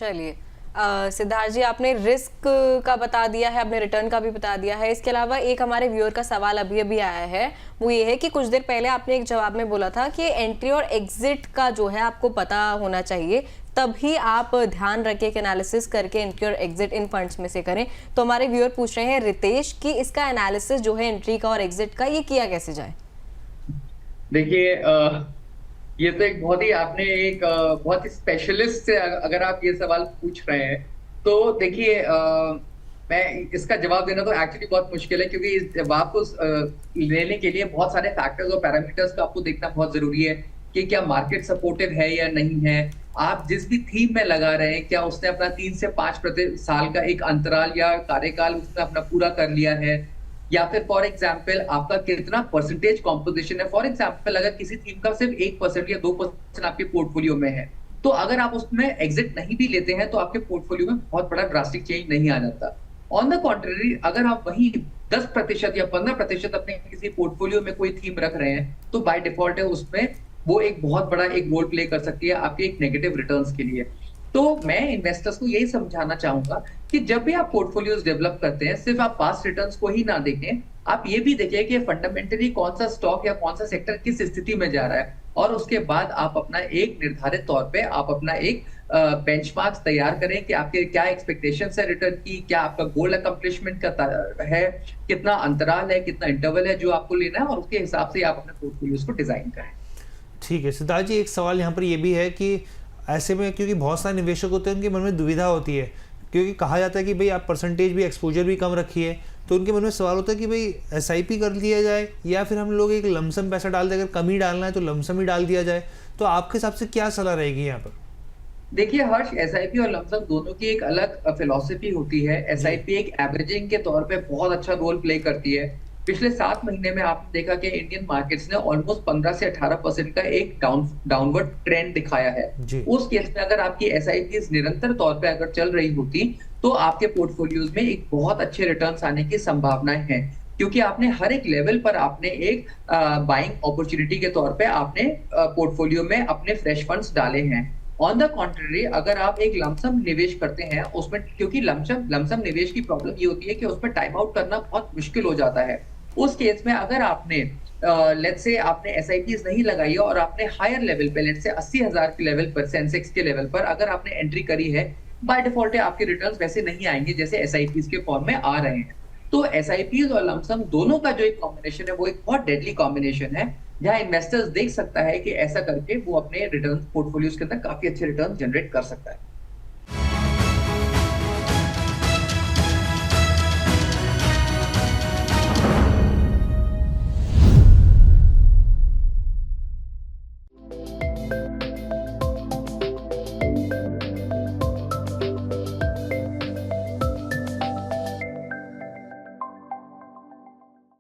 चलिए, सिद्धार्थ जी, आपने रिस्क का बता दिया है, आपने रिटर्न का भी बता दिया है। इसके अलावा एक हमारे व्यूअर का सवाल अभी अभी आया है, वो ये है कि कुछ देर पहले आपने एक जवाब में बोला था कि एंट्री और एग्जिट का जो है आपको पता होना चाहिए, तभी आप ध्यान रखें कि एनालिसिस करके एंट्री और एग्जिट इन फंड्स में से करें। तो हमारे व्यूअर पूछ रहे हैं रितेश कि इसका एनालिसिस जो है एंट्री का और एग्जिट का, ये किया कैसे जाए? देखिए, ये तो एक बहुत ही आपने एक बहुत ही स्पेशलिस्ट से अगर आप ये सवाल पूछ रहे हैं तो देखिए, मैं इसका जवाब देना तो एक्चुअली बहुत मुश्किल है, क्योंकि इस जवाब को लेने के लिए बहुत सारे फैक्टर्स और पैरामीटर्स का आपको देखना बहुत जरूरी है कि क्या मार्केट सपोर्टिव है या नहीं है। आप जिस भी थीम में लगा रहे हैं, क्या उसने अपना 3 से 5 प्रति साल का एक अंतराल या कार्यकाल उसने अपना पूरा कर लिया है, या फिर फॉर एग्जाम्पल आपका कितना परसेंटेज कॉम्पोजिशन है। फॉर एग्जाम्पल अगर किसी थीम का सिर्फ 1% या 2% आपके पोर्टफोलियो में है, तो अगर आप उसमें एग्जिट नहीं भी लेते हैं तो आपके पोर्टफोलियो में बहुत बड़ा ड्रास्टिक चेंज नहीं आ जाता। ऑन द कॉन्ट्ररी, अगर आप वही 10% या 15% अपने किसी पोर्टफोलियो में कोई थीम रख रहे हैं, तो बाय डिफॉल्ट है उसमें वो एक बहुत बड़ा एक रोल प्ले कर सकती है आपके एक नेगेटिव रिटर्न्स के लिए। तो मैं इन्वेस्टर्स को यही समझाना चाहूंगा कि जब भी आप पोर्टफोलियोज डेवलप करते हैं, सिर्फ आप पास्ट रिटर्न्स को ही ना देखें, आप ये भी देखें कि फंडामेंटली कौन सा स्टॉक या कौन सा सेक्टर किस स्थिति में जा रहा है, और उसके बाद आप अपना एक निर्धारित तौर पे आप अपना एक बेंचमार्क्स तैयार करें कि आपके क्या एक्सपेक्टेशंस है रिटर्न की, क्या आपका गोल अकम्प्लिशमेंट का है, कितना अंतराल है, कितना इंटरवल है जो आपको लेना है, और उसके हिसाब से आप अपने पोर्टफोलियोज को डिजाइन करें। ठीक है सिद्धार्थ जी, एक सवाल यहाँ पर ये भी है कि ऐसे में क्योंकि बहुत सारे निवेशक होते हैं, उनके मन में दुविधा होती है, क्योंकि कहा जाता है कि भाई आप परसेंटेज भी, एक्सपोजर भी कम रखिए, तो उनके मन में सवाल होता है कि भाई एसआईपी कर दिया जाए या फिर हम लोग एक लमसम पैसा डाल दें, अगर कम ही डालना है तो लमसम ही डाल दिया जाए। तो आपके हिसाब से क्या सलाह रहेगी यहाँ पर? देखिए हर्ष, एसआईपी और लमसम दोनों की एक अलग फिलॉसफी होती है। जी। एसआईपी एक एवरेजिंग के तौर पे बहुत अच्छा रोल प्ले करती है। पिछले 7 महीने में आपने देखा कि इंडियन मार्केट्स ने ऑलमोस्ट 15 से 18% का एक डाउनवर्ड ट्रेंड दिखाया है। जी। उस केस में अगर आपकी एसआईपी निरंतर तौर पे अगर चल रही होती, तो आपके पोर्टफोलियोज में एक बहुत अच्छे रिटर्न्स आने की संभावनाएं हैं, क्योंकि आपने हर एक लेवल पर आपने एक बाइंग अपॉर्चुनिटी के तौर पे आपने पोर्टफोलियो में अपने फ्रेश फंड्स डाले हैं। ऑन द कॉन्ट्ररी, अगर आप एक लमसम निवेश करते हैं उसमें, क्योंकि लमसम निवेश की प्रॉब्लम ये होती है कि उसमें टाइम आउट करना बहुत मुश्किल हो जाता है। उस केस में अगर आपने लेट्स से आपने एसआईपीज नहीं लगाई है और आपने हायर लेवल पे, लेट्स से 80,000 के लेवल पर, सेंसेक्स के लेवल पर अगर आपने एंट्री करी है, बाय डिफॉल्ट है आपके रिटर्न्स वैसे नहीं आएंगे जैसे एसआईपीज के फॉर्म में आ रहे हैं। तो एसआईपीज और लमसम दोनों का जो एक कॉम्बिनेशन है वो एक बहुत डेडली कॉम्बिनेशन है, जहां इन्वेस्टर्स देख सकता है कि ऐसा करके वो अपने रिटर्न पोर्टफोलियोज के अंदर काफी अच्छे रिटर्न जनरेट कर सकता है।